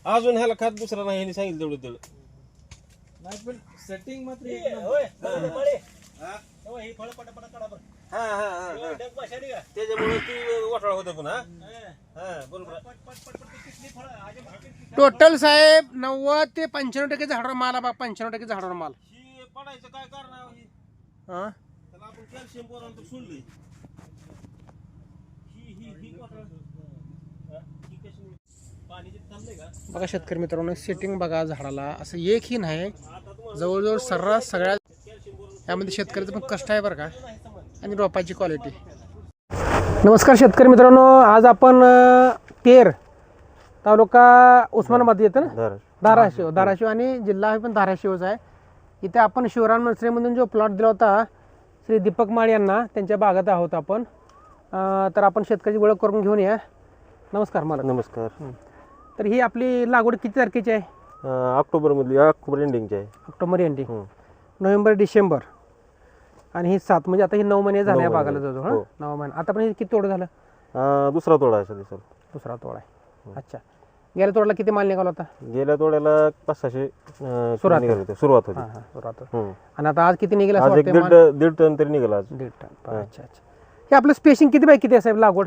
अजून ह्याला खात दुसरा नाही ह्याने सांगितलं तेवढं तेवढं. नाही पण सेटिंग मात्र एक नंबर. होय हा? तेव्हा ही फळं पटापटा काढा बरं. हा हा हा तेव्हा डग बसायली का? त्याच्यामुळे ती वाटाळा होतं पुन्हा. हा बरोबर. पट पट पट पट ती किती फळं अजिबात किती- टोटल साहेब 90 ते 95% झाडावर माल आहे बा. 95% झाडावर माल. ही पडायचं काय कारण आहे ही? हा त्याला आपण कॅल्शियम बोरानंतर सोडलंय. ही वाटाळा. ही कशी पाणी जे थांबले का बघा शेतकरी मित्रांनो, सेटिंग बघा झाडाला असं एकही नाही. आता तुम्हाला जवळजवळ सर्रास सगळ्या कॅल्शियम बोरान यामध्ये शेतकऱ्याचं पण कष्ट आहे बरं का, आणि रोपाची क्वालिटी. नमस्कार शेतकरी मित्रांनो, आज आपण तेर तालुका उस्मानाबाद येतं ना, धाराशिव आणि जिल्हा आहे पण धाराशिवच आहे. इथे आपण शिवराम नर्सरीमधून जो प्लॉट दिला होता श्री दीपक माळ यांना, त्यांच्या बागात आहोत आपण. तर आपण शेतकऱ्याची ओळख करून घेऊन या. नमस्कार मला. नमस्कार. तर ही आपली लागवड किती तारखेची आहे? ऑक्टोबर एंडिंगची आहे. ऑक्टोबर एंडिंग, नोव्हेंबर डिसेंबर आणि ही 7 म्हणजे आता ही 9 महिने झाले या बागाला जवळ. हो. 9 महिने. आता पण हे किती तोड झालं? दुसरा तोडा आहे सध्या सर. दुसरा तोड आहे. अच्छा. गेल्या तोडला किती माल निघाला होता? गेल्या तोड्याला 500 सुरुवात. सुरुवात होती. हां हां, सुरुवात. हम्म. आणि आता आज किती निघेल असं आज एक वाटतंय माल? दीड टन तरी निघाला आज. 1.5 टन. अच्छा अच्छा. हे आपलं स्पेसिंग किती बाय किती आहे साहेब लागवड?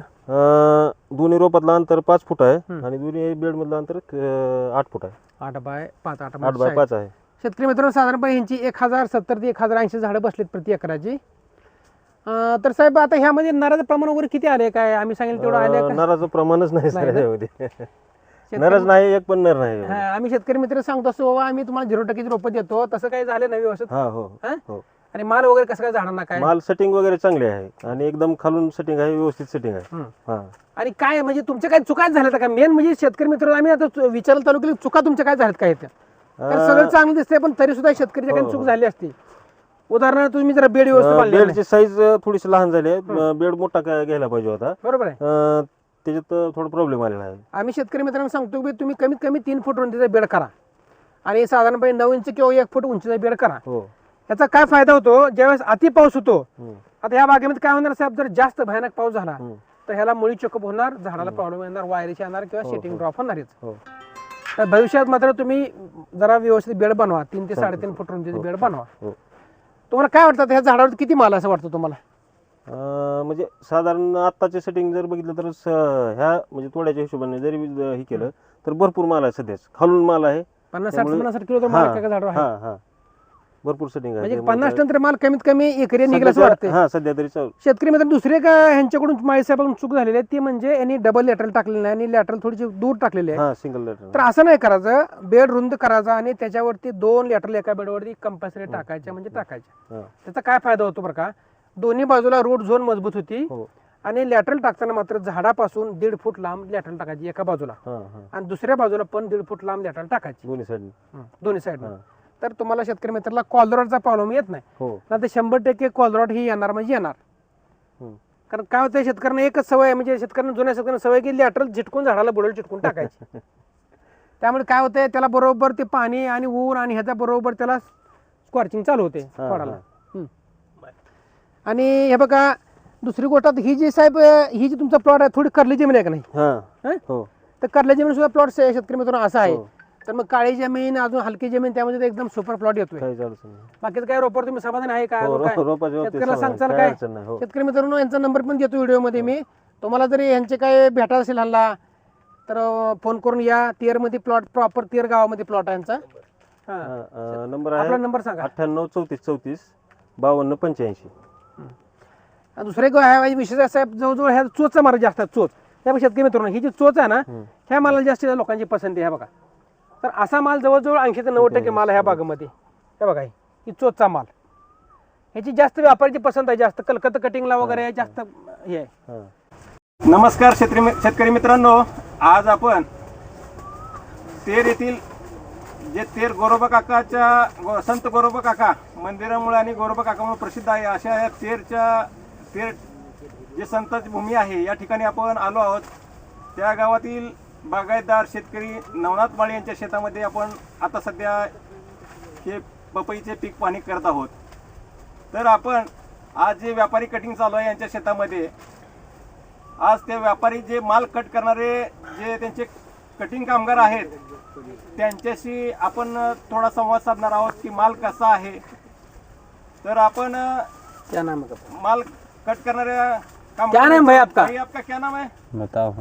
दोन्ही रोपातलं अंतर 5 फूट आहे आणि दोन्ही बेड मधलं अंतर 8 फूट आहे. 8 बाय 5. 8 8 बाय 5 आहे. शेतकरी मित्रांनो, साधारणपणे ह्यांची 1070 ते 1080 झाडं बसलीत प्रति एकराची. तर साहेब आता ह्यामध्ये नराचं प्रमाण वगैरे किती आले? काय आम्ही सांगितलं तेवढं आले का? नराचं प्रमाणच नाही नाही सर ना? यामध्ये. नरच नाही, एक पण नर नाही. हा, आम्ही शेतकरी मित्र सांगतो असतो बाबा आम्ही तुम्हाला 0% रोपं देतो, तसं काही झालं नाही व्यवस्थित. हा हो हा? हो. आणि माल वगैरे कसं काय झाडांना काय? माल सेटिंग वगैरे चांगली आहे आणि एकदम खालून सेटिंग आहे, व्यवस्थित सेटिंग आहे. हम्म. हा. आणि काय म्हणजे तुमच्या काय चुका झाल्या का? मेन म्हणजे शेतकरी मित्र आम्ही आता विचारायला चालू केली, चुका तुमच्या काय झाल्यात काय त्या? तर सगळं चांगलं दिसतंय पण तरी सुद्धा शेतकरीच्या काही चूक झाली असती. उदाहरणार्थ तुम्ही जरा बेड व्यवस्थित बांधलेला नाही. बेडची साईज थोडीशी लहान झाली आहे. बेड मोठा घ्यायला पाहिजे होता. बरोबर आहे. त्याच्यात थोडा प्रॉब्लेम आलेला आहे. आम्ही शेतकरी मित्रांना सांगतो की तुम्ही कमीत कमी 3 फूट रुंदीचा बेड करा आणि साधारणपणे 9 इंच किंवा 1 फूट उंचीचा बेड करा. हो. याचा काय फायदा होतो? ज्यावेळेस अति पाऊस होतो, हम्म. आता ह्या बागेमध्ये काय होणार साहेब, जर जास्त भयानक पाऊस झाला हम्म. तर ह्याला मुळी चोकअप होणार, झाडाला प्रॉब्लेम येणार, वायरीचे येणार किंवा हो, सेटिंग हो. ड्रॉप होणारच. हो. तर भविष्यात मात्र तुम्ही जरा व्यवस्थित बेड बनवा, 3 ते 3.5 फूट रुंदीचा बेड बनवा. हो. तुम्हाला काय वाटतं ह्या झाडावर किती माल असं वाटतं तुम्हाला? म्हणजे साधारण आत्ताचे सेटिंग जर बघितलं तर ह्या म्हणजे तोड्याच्या हिशोबाने जरी हे केलं तर भरपूर माल आहे. सध्याच खालून माल आहे 50-60 किलो तर माल एका झाडावर आहे. हा हा भरपूर सेटिंग आहे. म्हणजे 50 टन तर माल कमीत कमी एकरी निघाला असं वाटतंय. हा सध्या तरी चालू. शेतकरी मित्र दुसरे का ह्यांच्याकडून माळीसाहेबांकडून चूक झालेली आहे ती म्हणजे यांनी डबल लॅटरल टाकलेलं नाही आणि लॅटरल थोडीशी दूर टाकलेली आहे. हा सिंगल लेटर. तर असं नाही करायचं, बेड रुंद करायचा आणि त्याच्यावरती 2 लॅटरल एका बेडवरती कंपल्सरी टाकायच्या म्हणजे टाकायच्या. हा. त्याचा काय फायदा होतो बरं का? दोन्ही बाजूला रूट झोन मजबूत होती हो. आणि लॅटरल टाकताना मात्र झाडापासून 1.5 फूट लांब लॅटरल टाकायची एका बाजूला हा हा आणि दुसऱ्या बाजूला पण 1.5 फूट लांब लॅटरल टाकायची दोन्ही साईड. दोन्ही साईड. हा. तर तुम्हाला शेतकरी मित्राला कॉलरॉटचा प्रॉब्लेम येत नाही. हो. ना ते 100% कॉलरॉट ही येणार म्हणजे येणार. हम्म. कारण काय होतं शेतकऱ्यांना एकच सवय आहे, म्हणजे शेतकऱ्यांना जुन्या शेतकऱ्यांना सवय की लॅटरल झिटकून झाडाला बुडवून चिटकून टाकायची. त्यामुळे काय होतंय त्याला बरोबर ते पाणी आणि ऊन आणि ह्याचा बरोबर त्याला स्कॉर्चिंग चालू होते हा, झाडाला. हा. आणि हे बघा दुसरी गोष्ट, ही जी साहेब ही जी तुमचा प्लॉट आहे थोडी करली जमीन आहे का नाही? हा. हं? हो. तर करल्या जमीन सुद्धा प्लॉट शेतकरी मित्रांनो असा आहे. हो. तर मग काळी जमीन अजून हलकी जमीन त्यामध्ये तर एकदम सुपर प्लॉट येतोय. काही अडचण नाही. बाकीचं काय रोपावर तुम्ही समाधान आहे का? हो, अजून काय? रोपाच्या बाबतीत शेतकऱ्याला समाधान. सांगचाल काही काय? अडचण नाही. हो. शेतकरी मित्रांनो यांचा नंबर पण देतो व्हिडिओमध्ये मी. तुम्हाला जरी यांचे काय भेटायचं असेल हल्ला तर फोन करून या. तेरमध्ये प्लॉट, प्रॉपर तेर गावामध्ये प्लॉट आहे यांचा. हा. नंबर आपला आहे नंबर सांगा. 98 34 34 52 85. आणि दुसरे काय विशेष आहे साहेब, जवळजवळ ह्या चोचा मारा जास्त आहे, चोच. त्यामुळे शेतकरी मित्रांनो ही जी चोच आहे ना, ह्या मालाला जास्त लोकांची पसंती आहे बघा. तर असा माल जवळजवळ 80 ते 90% माल आहे ह्या बागेमध्ये. हे बघा ही चोचचा माल, ह्याची जास्त व्यापाऱ्याची पसंत आहे, जास्त कलकत्ता कटिंगला वगैरे जास्त हे आहे. हा. नमस्कार शेतकरी मित्रांनो, आज आपण तेर येथील जे तेर गोरोबा काकाच्या संत गोरोबा काका मंदिरामुळे आणि गोरोबा काकामुळे प्रसिद्ध आहे अशा या तेर जे संतांची भूमी आहे या ठिकाणी आपण आलो आहोत. त्या गावातील बागायतदार शेतकरी नवनाथ माळी यांच्या शेतामध्ये आपण आता सध्या हे पपईचे पीक पाहणी करत आहोत. तर आपण आज जे व्यापारी कटिंग चालू आहे यांच्या शेतामध्ये, आज ते व्यापारी जे माल कट करणारे जे त्यांचे कटिंग कामगार आहेत त्यांच्याशी आपण थोडा संवाद साधणार आहोत की माल कसा आहे. तर आपण क्या नाम है आपका? माल कट करणाऱ्या क्या नाम है भाई आपका? भाई आपका क्या नाम है? बताओ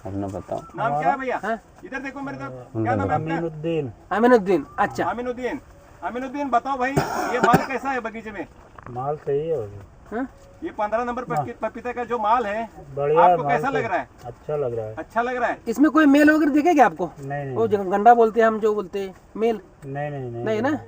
अपना बताओ। नाम क्या है भैया? हाँ? इधर देखो मेरे तरफ, क्या नाम है आपका? अमीनुद्दीन। अच्छा, अमीनुद्दीन। अमीनुद्दीन बताओ भाई, ये माल कैसा है बगीचे में? माल सही है हाँ? ये 15 नंबर पपीता का जो माल है बढ़िया आपको माल कैसा तो लग रहा है? अच्छा लग रहा है। अच्छा लग रहा है? इसमें कोई मेल वगैरह दिखे क्या आपको? नहीं वो नहीं जो गंडा बोलते हैं हम, जो बोलते हैं मेल, नहीं नहीं नहीं नहीं ना?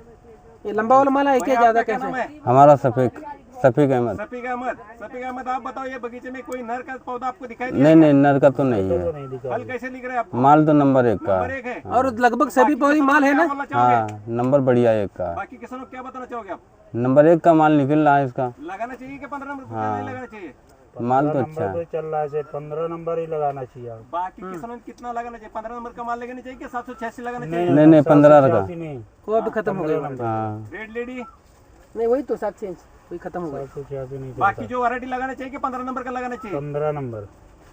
ये लंबा वाला माल है भाई, क्या ज्यादा आपका क्या नाम कैसे? है? हमारा सफीक सफीक अहमद। सफीक अहमद। सफीक अहमद, आप बताओ ये बगीचे में कोई नर का पौधा आपको दिखाई नहीं नहीं नर का तो नहीं तो है, नहीं दिखा। फल कैसे दिख रहा है आपको? माल तो नंबर 1 का नंबर है। 1 है। और लगभग सभी पौधे माल है क्या ना? बोलना चाहोगे? हाँ नंबर बढ़िया 1 का है। बाकी किसानों को क्या बताना चाहोगे आप? नंबर 1 का माल निकल रहा है इसका, लगाना चाहिए कि 15 नंबर हाँ। नहीं लगाना चाहिए? माल तो 15 अच्छा नंबर है। पे चल रहा है, 15 नंबर ही लगाना चाहिए आप। बाकी किसानों को कितना लगाना चाहिए? 15 नंबर का माल लगाना चाहिए कि 786 लगाना चाहिए? नहीं नहीं 15 का। 786 नहीं, वो अभी खत्म हो गया। हाँ रेड लेडी, नहीं वही तो 7 इंच वही खत्म हो गया। 786 नहीं बाकी चलता। जो वैरायटी लगाना चाहिए कि 15 नंबर का लगाना चाहिए? 15 नंबर।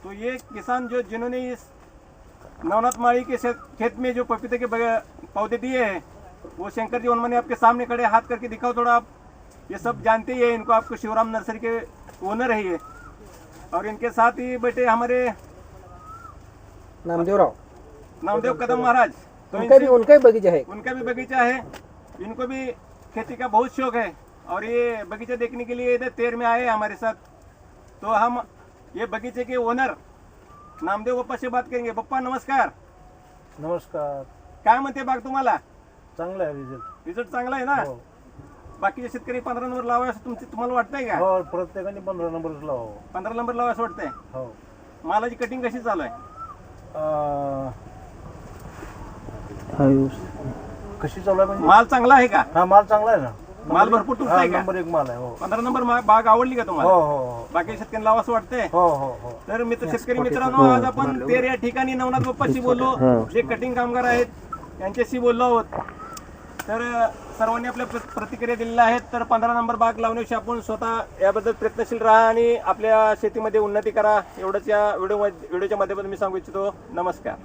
तो ये किसान जो जिन्होंने इस नवनाथ माड़ी के खेत में जो पपीते के पौधे दिए हैं, वो शंकर जी उन्होंने आपके सामने खड़े, हाथ करके दिखाओ थोड़ा आप। ये सब जानते ही है इनको, आपको शिवराम नर्सरी के ओनर है ये। और इनके साथ ही बैठे हमारे नामदेवराव, नामदेव कदम महाराज। तो उनका भी बगीचा है। उनका भी बगीचा है, इनको भी खेती का बहुत शौक है और ये बगीचा देखने के लिए इधर तेर में आए हमारे साथ। तो हम ये बगीचे के ओनर नामदेव बप्पा से बात करेंगे। बप्पा नमस्कार, नमस्कार। काय म्हणते बाग तुम्हाला? चांगला आहे रिझल्ट। रिझल्ट चांगला आहे ना? बाकीचे शेतकरी 15 नंबर लावावे असं तुम्हाला वाटतंय का? हो, प्रत्येकाने 15 नंबरच लावा। 15 नंबर लावावे असं वाटतंय? हो। मालाची कटिंग कशी चालू आहे? कशी चालू आहे म्हणजे? माल चांगला आहे का? हा माल चांगला आहे ना, माल भरपूर तुटतंय का? नंबर 1 माल आहे। हो 15 नंबर बाग आवडली का हो तुम्हाला? हो बाकी शेतकऱ्यांना लावा असं वाटतंय? हो हो हो। तर मित्र शेतकरी मित्रांनो, आज आपण तेर या ठिकाणी नवनाथ बाप्पाशी बोललो, जे कटिंग कामगार आहेत त्यांच्याशी बोललो आहोत. तर सर्वांनी आपल्या प्रतिक्रिया दिलेल्या आहेत. तर 15 नंबर बाग लावण्याशी आपण स्वतः याबद्दल प्रयत्नशील राहा आणि आपल्या शेतीमध्ये उन्नती करा, एवढंच या व्हिडिओच्या माध्यमातून मी सांगू इच्छितो. नमस्कार.